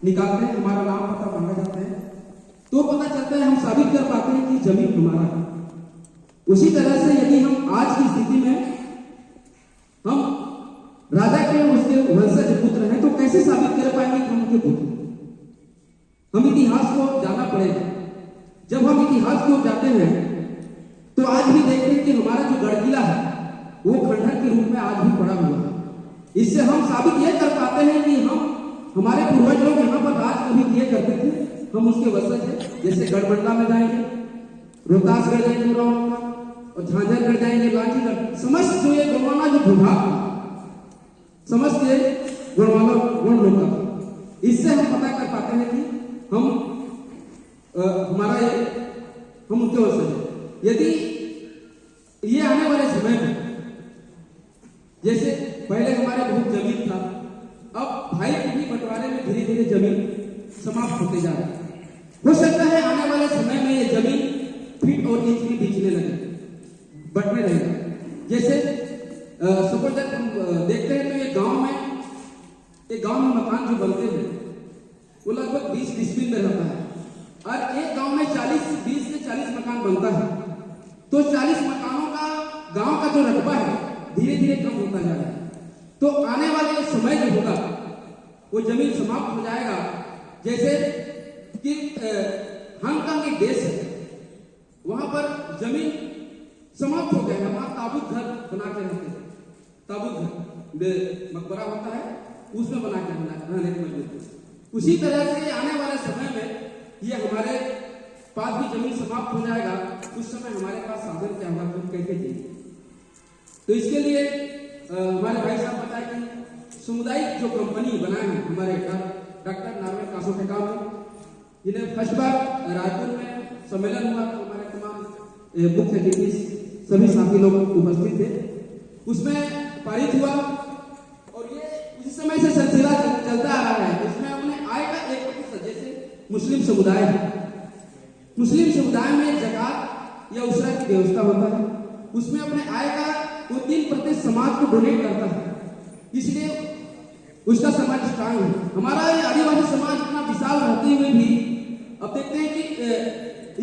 निकालते हैं, हमारा नाम पता मांगा जाता है, तो पता चलता है, हम साबित कर पाते हैं कि जमीन हमारा है। उसी तरह से यदि हम आज की स्थिति में हम राजा के उसके वंशज पुत्र हैं, तो कैसे साबित कर पाएंगे कि हम उनके पुत्र हैं? हम इतिहास को जानना पड़ेगा। जब हम इतिहास को जाते हैं तो आज भी देखते हैं कि हमारा जो गढ़ किला है वो खंडहर के रूप में आज भी पड़ा हुआ है। इससे हम साबित यह कर पाते हैं कि हम हमारे पूर्वज लोग यहाँ पर राज कभी किए करते थे, हम उसके वंशज हैं। जैसे गढ़मंडला में जाएंगे, रोहतासगढ़ जाएंगे और झांझरगढ़ जाएंगे, लाठीगढ़, समस्त जो ये गोंडवाना जो भूभाग समस्त ये गोंडवाना गोंड लोग का, इससे हम पता कर पाते हैं कि हम हमारा ये हम उनके वंशज हैं। यदि ये आने वाले समय में जैसे पहले हमारे बहुत जमीन था, अब भाई बहनी बंटवारे में धीरे धीरे जमीन समाप्त होते जा रहा है। हो सकता है आने वाले समय में ये जमीन फीट और इंच भी बिकने लगे, बंटने रहेगा। जैसे सपोज हम देखते हैं तो ये गांव में मकान जो बनते हैं वो लगभग 20 डिसमिल में रहता है, और एक गांव में 20 से 40 मकान बनता है, तो 40 मकानों का गांव का जो रकबा है धीरे धीरे कम होता जा रहा है। तो आने वाले समय जो होगा वो जमीन समाप्त हो जाएगा। जैसे कि हांगकांग एक देश है, वहां पर जमीन समाप्त हो गया है, वहां ताबूत घर बना के रहते हैं, ताबूत घर मकबरा होता है उसमें बना के रहने की मजबूर। उसी तरह से आने वाले समय में ये हमारे पास भी जमीन समाप्त हो जाएगा। उस समय हमारे पास साधन क्या होगा, हम कैसे जिएंगे? तो इसके लिए हमारे भाई साहब बताए कि सामुदायिक जो कंपनी बनाए हैं हमारे डॉक्टर नारायण कासो के काम में, जिन्हें फर्स्ट बार रायपुर में सम्मेलन हुआ तो हमारे तमाम मुख्य अतिथि सभी साथी लोग उपस्थित थे, उसमें पारित हुआ। और ये उसी समय से सिलसिला चलता आ रहा है। इसमें उन्हें आय का 1% जैसे मुस्लिम समुदाय है, मुस्लिम समुदाय में ज़कात या उसरा की व्यवस्था होता है, उसमें अपने आय का वो 3% समाज को डोनेट करता है, इसलिए उसका समाज स्ट्रांग है। हमारा ये आदिवासी समाज इतना विशाल रहते हुए भी अब देखते हैं कि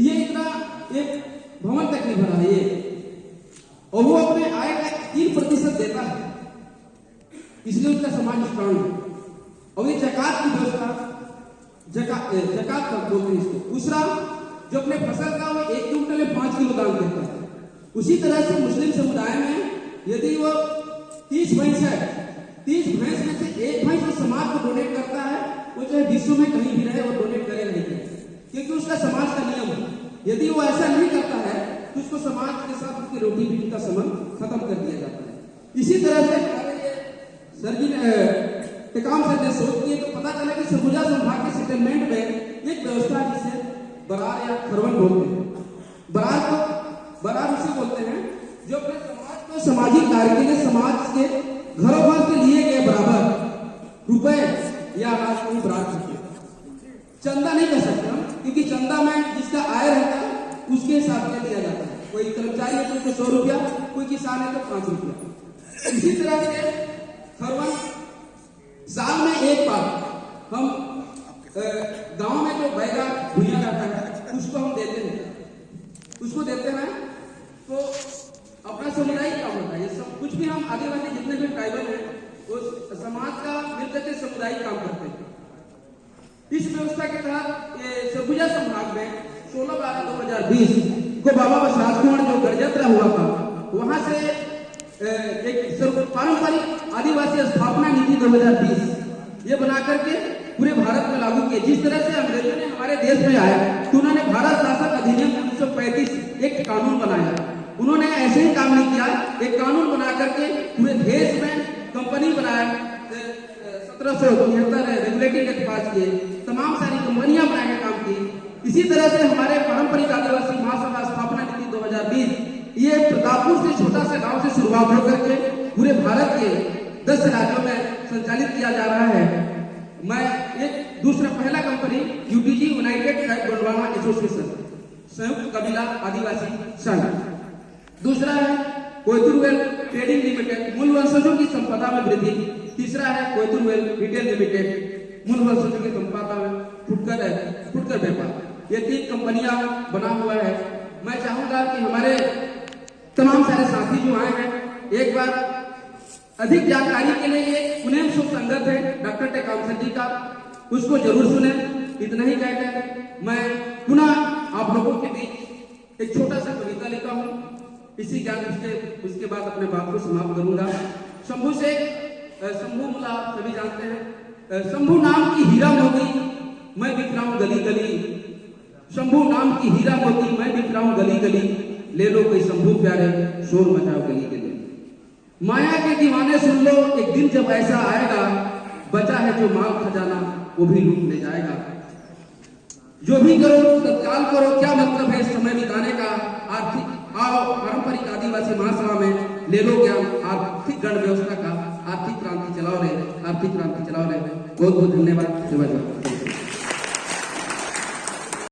ये इतना एक भवन तक नहीं भरा है ये, और वो अपने आय का 3% देता है, इसलिए उसका समाज स्ट्रांग है। और ये ज़कात की व्यवस्था, ज़कात का बोलते हैं इसको, दूसरा जो अपने फसल का वो 1 क्विंटल में 5 किलो दान देता है। उसी तरह से मुस्लिम समुदाय में यदि वो 30 भैंस है, 30 भैंस में से एक भैंस जो समाज को डोनेट करता है, वो चाहे विश्व में कहीं भी रहे वो डोनेट करे नहीं करे, क्योंकि उसका समाज का नियम है। यदि वो ऐसा नहीं करता है तो उसको समाज के साथ उसकी रोटी पीटी का संबंध खत्म कर दिया जाता है। इसी तरह से सर जी ने काम से सोच किए तो पता चला कि सरगुजा संभाग के सेटलमेंट में एक व्यवस्था जिसे बरार या खरवन बोलते हैं। बरार उसे बोलते हैं जो अपने समाज को सामाजिक कार्य के लिए समाज के घरों भर से लिए गए बराबर रुपए या अनाज को बरार सकते हैं। चंदा नहीं कर सकते हम, क्योंकि चंदा में जिसका आय रहता है उसके हिसाब से दिया जाता है। कोई कर्मचारी है तो उसको 100 रुपया, कोई किसान है तो 5 रुपया। इसी तरह से खरवन साल में एक बार हम गांव में जो बैगा भुइया जाता है उसको हम देते हैं, तो अपना समुदाय का होता है। ये सब कुछ भी हम आदिवासी जितने भी ट्राइबल हैं वो समाज का मिलकर के समुदायिक काम करते हैं। इस व्यवस्था के तहत सरगुजा संभाग में 16/12/2020 को बाबा बसराज कुंवर जो गणतंत्र हुआ था, वहां से एक पारंपरिक आदिवासी स्थापना नीति 2020 ये बना करके पूरे भारत में लागू किए। जिस तरह से अंग्रेजों ने हमारे देश में आया तो उन्होंने भारत शासन अधिनियम 1935 एक कानून बनाया। उन्होंने ऐसे ही काम नहीं किया, एक कानून बना करके पूरे देश में कंपनी बनाया, 1773 रेगुलेटिंग एक्ट पास किए, तमाम सारी कंपनियां बना के काम की। इसी तरह से हमारे पारंपरिक आदिवासी महासभा स्थापना नीति 2020 ये प्रतापपुर से छोटा सा गांव से शुरुआत होकर के पूरे भारत के 10 राज्यों में संचालित किया जा रहा है। मैं एक दूसरा पहला company UTG United Tribe Gondwana association संयुक्त कबीला आदिवासी संघ, दूसरा है कोयतुरवेल ट्रेडिंग लिमिटेड मूल वंशजों की संपदा में वृद्धि, तीसरा है कोयतुरवेल रिटेल लिमिटेड मूल वंशजों की संपदा फुटकर व्यापार, ये 3 कंपनियां बना हुआ है। मैं चाहूंगा कि हमारे तमाम सारे साथी जो आए हैं, एक बार अधिक जानकारी के लिए ये पुणे शुभ संगत है डॉक्टर टेकामसर जी का, उसको जरूर सुने। इतना ही कहकर मैं पुनः आप लोगों के बीच एक छोटा सा कविता लिखा हूं, इसी ज्ञान उसके बाद अपने बात को समाप्त करूंगा। शंभू से शंभू मुला सभी जानते हैं, शंभू नाम की हीरा मोती मैं बिखराऊं गली गली, शंभू नाम की हीरा मोती मैं बिखराऊं गली गली, ले लो कोई शंभू प्यारे शोर मचाओ गली गली। माया के दीवाने सुन लो, एक दिन जब ऐसा आएगा, बचा है जो माल खजाना वो भी लूट ले जाएगा। जो भी करो तत्काल करो, क्या मतलब है समय बिताने का। आर्थिक आओ पारंपरिक आदिवासी महासभा में ले लो ज्ञान आर्थिक गण व्यवस्था का, आर्थिक क्रांति चलाओ रे, आर्थिक क्रांति चलाओ रे। बहुत बहुत धन्यवाद।